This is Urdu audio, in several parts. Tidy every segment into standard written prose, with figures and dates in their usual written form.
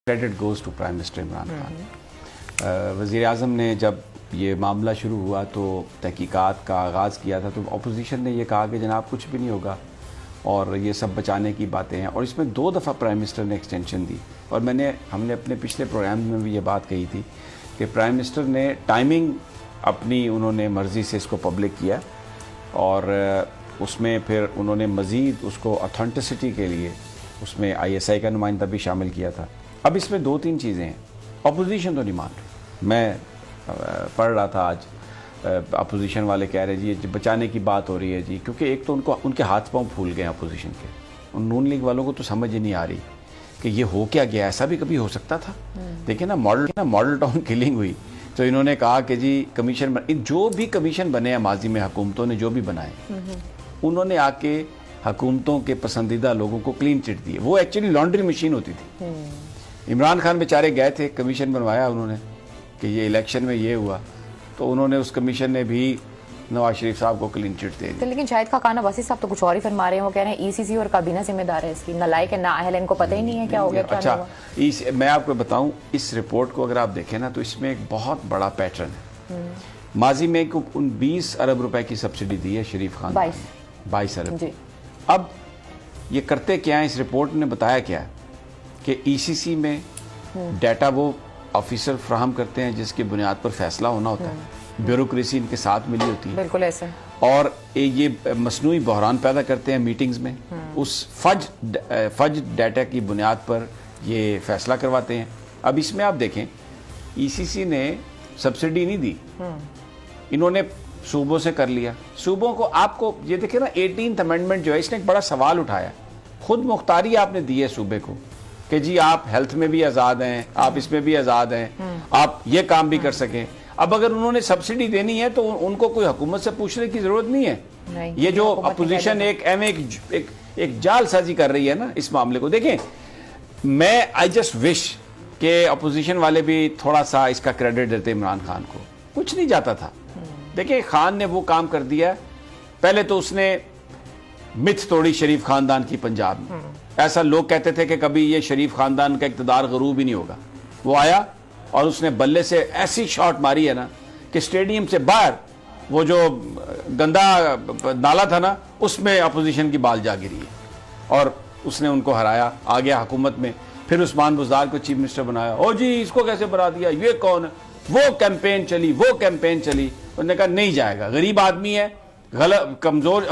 Credit goes to prime minister Imran Khan. وزیر اعظم نے جب یہ معاملہ شروع ہوا تو تحقیقات کا آغاز کیا تھا تو اپوزیشن نے یہ کہا کہ جناب کچھ بھی نہیں ہوگا اور یہ سب بچانے کی باتیں ہیں, اور اس میں 2 دفعہ پرائم منسٹر نے ایکسٹینشن دی. اور ہم نے اپنے پچھلے پروگرام میں بھی یہ بات کہی تھی کہ پرائم منسٹر نے ٹائمنگ اپنی انہوں نے مرضی سے اس کو پبلک کیا, اور اس میں پھر انہوں نے مزید اس کو اتھینٹسٹی کے لیے اس میں ISI کا نمائندہ بھی شامل کیا تھا. اب اس میں 2-3 چیزیں ہیں. اپوزیشن تو نہیں مان رہی. میں پڑھ رہا تھا آج اپوزیشن والے کہہ رہے جی بچانے کی بات ہو رہی ہے جی, کیونکہ ایک تو ان کے ہاتھ پاؤں پھول گئے ہیں اپوزیشن کے. ان نون لیگ والوں کو تو سمجھ ہی نہیں آ رہی کہ یہ ہو کیا گیا, ایسا بھی کبھی ہو سکتا تھا. دیکھیں نا ماڈل ٹاؤن کلنگ ہوئی تو انہوں نے کہا کہ جی کمیشن جو بھی کمیشن بنے ہیں ماضی میں حکومتوں نے جو بھی بنائے انہوں نے آ کے حکومتوں کے پسندیدہ لوگوں کو کلین چٹ دیے. وہ ایکچولی لانڈری مشین ہوتی تھی. عمران خان بیچارے گئے تھے, کمیشن بنوایا انہوں نے کہ یہ الیکشن میں یہ ہوا, تو انہوں نے اس کمیشن نے بھی نواز شریف صاحب کو کلین چٹ دے دی. لیکن شاہد خاقان عباسی صاحب تو کچھ اور ہی فرما رہے ہیں. وہ کہہ رہے ہیں ECC اور کابینہ ذمہ دار ہے اس کی, نالائق ہے نااہل ہے, ان کو پتہ ہی نہیں ہے کیا ہو گیا کیا نہیں ہوا. میں آپ کو بتاؤں اس رپورٹ کو اگر آپ دیکھیں نا تو اس میں ایک بہت بڑا پیٹرن ہے. ماضی میں 20 ارب روپے کی سبسڈی دی ہے شریف خان, 22 ارب. اب یہ کرتے کیا ہیں, اس رپورٹ نے بتایا کیا کہ ECC میں ڈیٹا وہ آفیسر فراہم کرتے ہیں جس کی بنیاد پر فیصلہ ہونا ہوتا ہے, بیوروکریسی ان کے ساتھ ملی ہوتی ہے, بالکل ایسے, اور یہ مصنوعی بحران پیدا کرتے ہیں میٹنگز میں, اس فج ڈیٹا کی بنیاد پر یہ فیصلہ کرواتے ہیں. اب اس میں آپ دیکھیں ECC نے سبسڈی نہیں دی, انہوں نے صوبوں سے کر لیا. صوبوں کو آپ کو یہ دیکھیں نا 18th امینڈمنٹ جو ہے اس نے ایک بڑا سوال اٹھایا, خود مختاری آپ نے دی ہے صوبے کو کہ جی آپ ہیلتھ میں بھی آزاد ہیں, آپ اس میں بھی آزاد ہیں, آپ یہ کام بھی کر سکیں. اب اگر انہوں نے سبسڈی دینی ہے تو ان کو کوئی حکومت سے پوچھنے کی ضرورت نہیں ہے. یہ جو اپوزیشن ایک جال سازی کر رہی ہے نا اس معاملے کو, دیکھیں میں آئی جسٹ وش کہ اپوزیشن والے بھی تھوڑا سا اس کا کریڈٹ دیتے عمران خان کو. کچھ نہیں جاتا تھا. دیکھیں خان نے وہ کام کر دیا, پہلے تو اس نے متھ توڑی شریف خاندان کی پنجاب میں. ایسا لوگ کہتے تھے کہ کبھی یہ شریف خاندان کا اقتدار غروب ہی نہیں ہوگا. وہ آیا اور اس نے بلے سے ایسی شاٹ ماری ہے نا کہ اسٹیڈیم سے باہر وہ جو گندا نالا تھا نا اس میں اپوزیشن کی بال جا گری ہے, اور اس نے ان کو ہرایا, آ گیا حکومت میں. پھر عثمان بزدار کو چیف منسٹر بنایا, او جی اس کو کیسے بنا دیا, یہ کون ہے. وہ کیمپین چلی انہوں نے کہا نہیں جائے گا, غریب آدمی ہے, غلط کمزور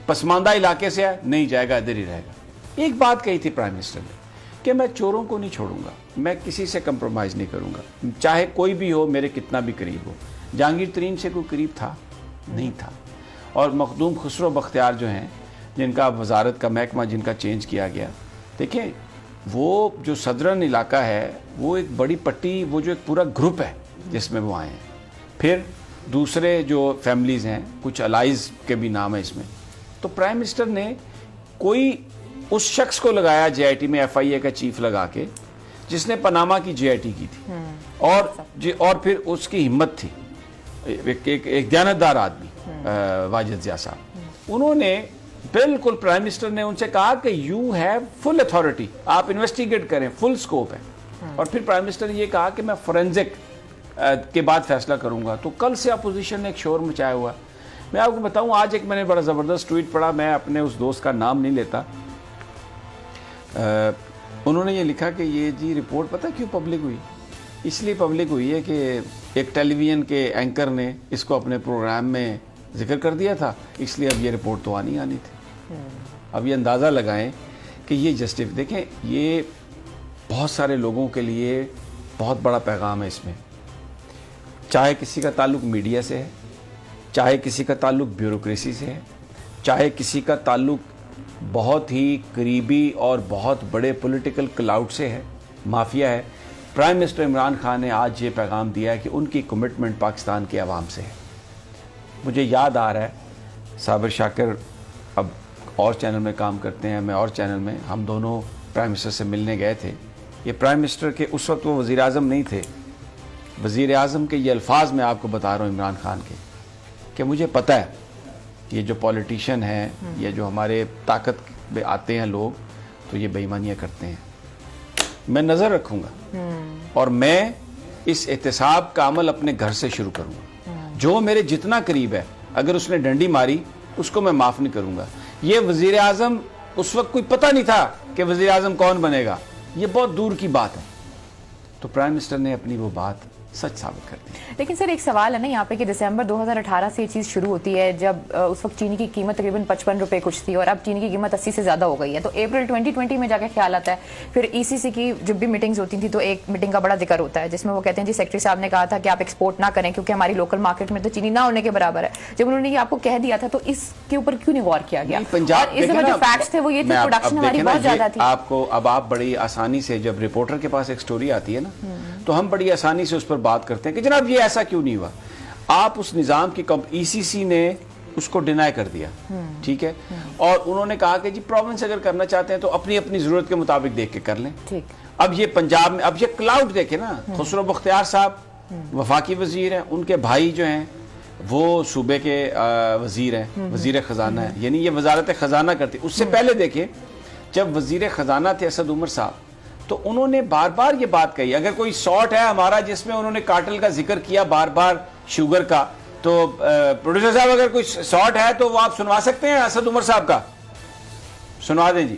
پسماندہ علاقے سے ہے, نہیں جائے گا, ادھر ہی رہے گا. ایک بات کہی تھی پرائم منسٹر نے کہ میں چوروں کو نہیں چھوڑوں گا, میں کسی سے کمپرومائز نہیں کروں گا, چاہے کوئی بھی ہو, میرے کتنا بھی قریب ہو. جہانگیر ترین سے کوئی قریب تھا نہیں تھا, اور مخدوم خسرو بختیار جو ہیں جن کا وزارت کا محکمہ جن کا چینج کیا گیا, دیکھیں وہ جو صدرن علاقہ ہے وہ ایک بڑی پٹی, وہ جو ایک پورا گروپ ہے جس میں وہ آئے ہیں. پھر دوسرے جو فیملیز ہیں, کچھ الائز کے بھی نام ہے اس میں. تو پرائم منسٹر نے کوئی اس شخص کو لگایا JIT میں FIA کا چیف لگا کے جس نے پاناما کی JIT کی تھی, اور پھر اس کی ہمت تھی, ایک دیانتدار آدمی واجد ضیاء صاحب. انہوں نے بالکل پرائم منسٹر نے ان سے کہا کہ یو ہیو فل اتھارٹی, آپ انویسٹیگیٹ کریں, فل سکوپ ہے. اور پھر پرائم منسٹر نے یہ کہا کہ میں فورینزک کے بعد فیصلہ کروں گا. تو کل سے اپوزیشن نے ایک شور مچایا ہوا. میں آپ کو بتاؤں آج ایک میں نے بڑا زبردست ٹویٹ پڑھا, میں اپنے اس دوست کا نام نہیں لیتا. انہوں نے یہ لکھا کہ یہ جی رپورٹ پتہ کیوں پبلک ہوئی, اس لیے پبلک ہوئی ہے کہ ایک ٹیلی ویژن کے اینکر نے اس کو اپنے پروگرام میں ذکر کر دیا تھا, اس لیے اب یہ رپورٹ تو آنی تھی. اب یہ اندازہ لگائیں کہ یہ دیکھیں یہ بہت سارے لوگوں کے لیے بہت بڑا پیغام ہے اس میں. چاہے کسی کا تعلق میڈیا سے ہے, چاہے کسی کا تعلق بیوروکریسی سے ہے, چاہے کسی کا تعلق بہت ہی قریبی اور بہت بڑے پولیٹیکل کلاؤڈ سے ہے, مافیا ہے. پرائم منسٹر عمران خان نے آج یہ پیغام دیا ہے کہ ان کی کمٹمنٹ پاکستان کے عوام سے ہے. مجھے یاد آ رہا ہے صابر شاکر اب اور چینل میں کام کرتے ہیں, میں اور چینل میں, ہم دونوں پرائم منسٹر سے ملنے گئے تھے. یہ پرائم منسٹر کے اس وقت وہ وزیر اعظم نہیں تھے, وزیر اعظم کے یہ الفاظ میں آپ کو بتا رہا ہوں عمران خان کے, کہ مجھے پتہ ہے یہ جو پولیٹیشین ہیں, یہ جو ہمارے طاقت میں آتے ہیں لوگ, تو یہ بے ایمانیاں کرتے ہیں. میں نظر رکھوں گا اور میں اس احتساب کا عمل اپنے گھر سے شروع کروں گا. جو میرے جتنا قریب ہے اگر اس نے ڈنڈی ماری اس کو میں معاف نہیں کروں گا. یہ وزیر اعظم اس وقت کوئی پتہ نہیں تھا کہ وزیر اعظم کون بنے گا, یہ بہت دور کی بات ہے, تو پرائم منسٹر نے اپنی وہ بات سچ ثابت کر دی. لیکن سر ایک سوال ہے نا یہاں پہ کہ دسمبر 2018 سے یہ چیز شروع ہوتی ہے جب اس وقت چینی کی قیمت تقریباً 55 روپے کچھ تھی اور اب چینی کی قیمت 80 سے زیادہ ہو گئی ہے. تو اپریل 2020 میں جا کے خیال آتا ہے, پھر ای سی سی کی جب بھی میٹنگز ہوتی تھیں تو ایک میٹنگ کا بڑا ذکر ہوتا ہے جس میں وہ کہتے ہیں جی سیکٹری صاحب نے کہا تھا کہ آپ ایکسپورٹ نہ کریں کیونکہ ہماری لوکل مارکیٹ میں تو چینی نہ ہونے کے برابر ہے. جب انہوں نے یہ آپ کو کہہ دیا تھا تو اس کے اوپر کیوں نہیں غور کیا گیا؟ پنجاب اس میں جو فیکٹس تھے وہ یہ تھے پروڈکشن ہماری بہت زیادہ تھی. آپ کو اب آپ بڑی آسانی سے جب رپورٹر کے پاس ایک سٹوری آتی ہے نا تو ہم بڑی آسانی سے اس پر بات کرتے ہیں کہ جناب یہ ایسا کیوں نہیں ہوا. آپ اس نظام کی ای سی سی نے اس کو ڈینائی کر دیا, ٹھیک ہے, اور انہوں نے کہا کہ جی پروونس اگر کرنا چاہتے ہیں تو اپنی اپنی ضرورت کے مطابق دیکھ کے کر لیں. اب یہ پنجاب میں اب یہ کلاؤڈ دیکھیں نا, خسرو بختیار صاحب وفاقی وزیر ہیں, ان کے بھائی جو ہیں وہ صوبے کے وزیر ہیں, وزیر خزانہ ہیں, یعنی یہ وزارت خزانہ کرتی. اس سے پہلے دیکھیں جب وزیر خزانہ تھے اسد عمر صاحب تو انہوں نے بار بار یہ بات کہی, اگر کوئی سارٹ ہے ہمارا جس میں انہوں نے کارٹل کا ذکر کیا بار بار شوگر کا, تو پروڈیوسر صاحب اگر کوئی سارٹ ہے تو وہ آپ سنوا سکتے ہیں اسد عمر صاحب کا, سنوا دیں جی.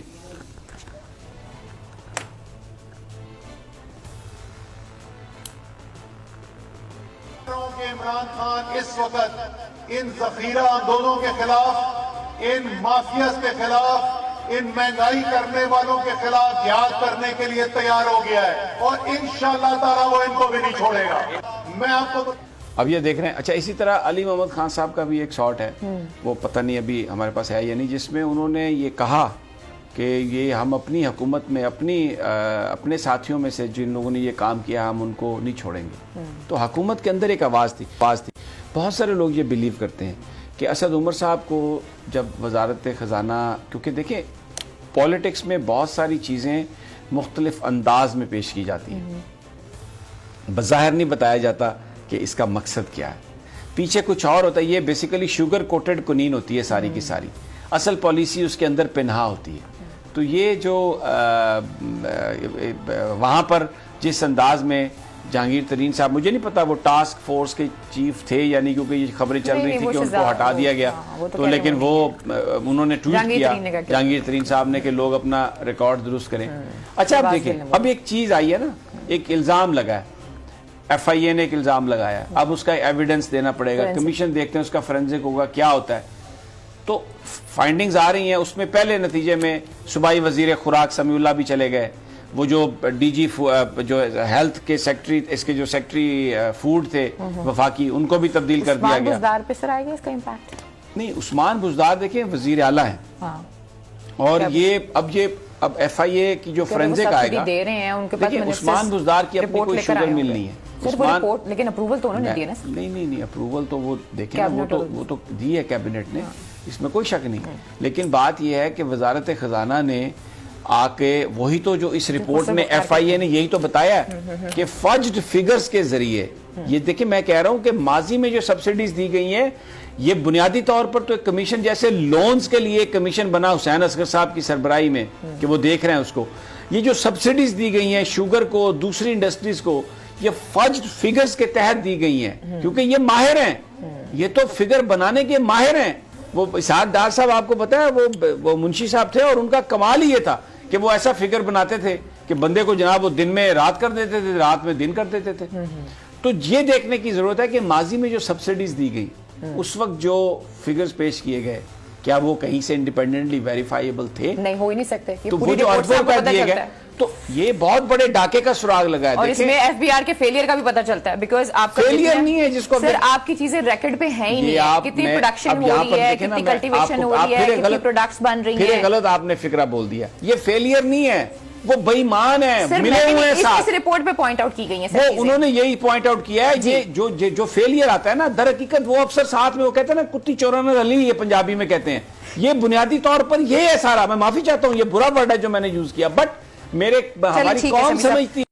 عمران خان اس وقت ان ذخیرہ اندوزوں کے خلاف, ان مافیاز کے خلاف, ان مہنگائی کرنے والوں کے خلاف جہاد کرنے کے لیے تیار ہو گیا ہے اور انشاءاللہ تعالی وہ ان کو بھی نہیں چھوڑے گا. میں آپ کو اب یہ دیکھ رہے ہیں. اچھا اسی طرح علی محمد خان صاحب کا بھی ایک شارٹ ہے, وہ پتہ نہیں ابھی ہمارے پاس ہے یا نہیں, جس میں انہوں نے یہ کہا کہ یہ ہم اپنی حکومت میں اپنے ساتھیوں میں سے جن لوگوں نے یہ کام کیا ہم ان کو نہیں چھوڑیں گے. تو حکومت کے اندر ایک آواز تھی. بہت سارے لوگ یہ بلیو کرتے ہیں کہ اسد عمر صاحب کو جب وزارت خزانہ, کیونکہ دیکھیں پولیٹکس میں بہت ساری چیزیں مختلف انداز میں پیش کی جاتی ہیں, بظاہر نہیں بتایا جاتا کہ اس کا مقصد کیا ہے, پیچھے کچھ اور ہوتا ہے. یہ بیسیکلی شوگر کوٹڈ کنین ہوتی ہے ساری کی ساری, اصل پالیسی اس کے اندر پنہا ہوتی ہے. تو یہ جو وہاں پر جس انداز میں جہانگیر ترین صاحب, مجھے نہیں پتا وہ ٹاسک فورس کے چیف تھے یا نہیں, کیونکہ یہ خبریں چل رہی تھی کہ ان کو ہٹا دیا گیا, تو لیکن وہ انہوں نے ٹویٹ کیا جہانگیر ترین صاحب نے کہ لوگ اپنا ریکارڈ درست کریں. اچھا اب دیکھیں, اب ایک چیز آئی ہے نا, ایک الزام لگا ہے, ایف آئی اے نے ایک الزام لگایا, اب اس کا ایویڈنس دینا پڑے گا, کمیشن دیکھتے ہیں اس کا فورینزک ہوگا کیا ہوتا ہے. تو فائنڈنگز آ رہی ہیں, اس میں پہلے نتیجے میں صوبائی وزیر خوراک سمیع اللہ بھی چلے گئے, وہ جو ڈی جی جو ہیلتھ کے سیکٹری, اس کے جو سیکٹری فوڈ تھے وفاقی, ان کو بھی تبدیل کر دیا گیا. بزدار پہ سر آئے گا اس کا امپیکٹ؟ نہیں, عثمان بزدار دیکھیں وزیر اعلیٰ ہیں, اور یہ اب ایف آئی اے کی جو فورینزک آئے گا, دیکھیں عثمان بزدار کی اپنی کوئی شوگر مل نہیں ہے, لیکن اپروول تو انہوں نے دی ہے نا. نہیں اپروول تو وہ دیکھیں وہ تو دی ہے کیبنٹ نے, اس میں کوئی شک نہیں. لیکن بات یہ ہے کہ وزارت خزانہ نے آ کے وہی تو جو اس رپورٹ میں ایف آئی اے نے یہی تو بتایا کہ فجڈ فگرز کے ذریعے, یہ دیکھیں میں کہہ رہا ہوں کہ ماضی میں جو سبسڈیز دی گئی ہیں یہ بنیادی طور پر تو ایک کمیشن, جیسے لونز کے لیے ایک کمیشن بنا حسین اصغر صاحب کی سربراہی میں کہ وہ دیکھ رہے ہیں اس کو, یہ جو سبسڈیز دی گئی ہیں شوگر کو, دوسری انڈسٹریز کو, یہ فجڈ فگرز کے تحت دی گئی ہیں, کیونکہ یہ ماہر ہیں, یہ تو فگر بنانے کے ماہر ہیں. وہ اسحاق ڈار صاحب آپ کو پتا ہے وہ منشی صاحب تھے, اور ان کا کمال ہی یہ تھا کہ وہ ایسا فگر بناتے تھے کہ بندے کو جناب وہ دن میں رات کر دیتے تھے, رات میں دن کر دیتے تھے. تو یہ دیکھنے کی ضرورت ہے کہ ماضی میں جو سبسڈیز دی گئی اس وقت جو فگرز پیش کیے گئے کیا وہ کہیں سے انڈیپینڈنٹلی ویریفائیبل تھے؟ نہیں, ہو ہی نہیں سکتے. تو وہ جو اربوں کا دیے گئے, تو یہ بہت بڑے ڈاکے کا سراغ لگا ہے. اور اس میں ایف بی آر کے فیلئر کا بھی پتہ چلتا ہے, بیکاز آپ کا فیلئر نہیں ہے جس کو سر آپ کی چیزیں ریکارڈ پہ ہیں ہی نہیں, کتنی پروڈکشن ہو رہی ہے, کتنی کلٹیویشن ہو رہی ہے, کتنی پروڈکٹس بن رہی ہیں. پھر غلط آپ نے فکرہ بول دیا, یہ فیلئر نہیں ہے, وہ بے ایمان ہیں, ملے ہوئے ہیں ساتھ. اس رپورٹ پہ پوائنٹ آؤٹ کی گئی ہیں وہ انہوں نے یہی پوائنٹ آؤٹ کیا ہے. یہ جو فیلئر آتا ہے نا, در حقیقت وہ افسر ساتھ میں وہ کہتے ہیں نا کتی چورانا رلی, یہ پنجابی میں کہتے ہیں, یہ بنیادی طور پر یہ ہے سارا. میں معافی چاہتا ہوں, یہ برا ورڈ ہے جو میں نے یوز کیا, بٹ ہماری قوم سمجھتی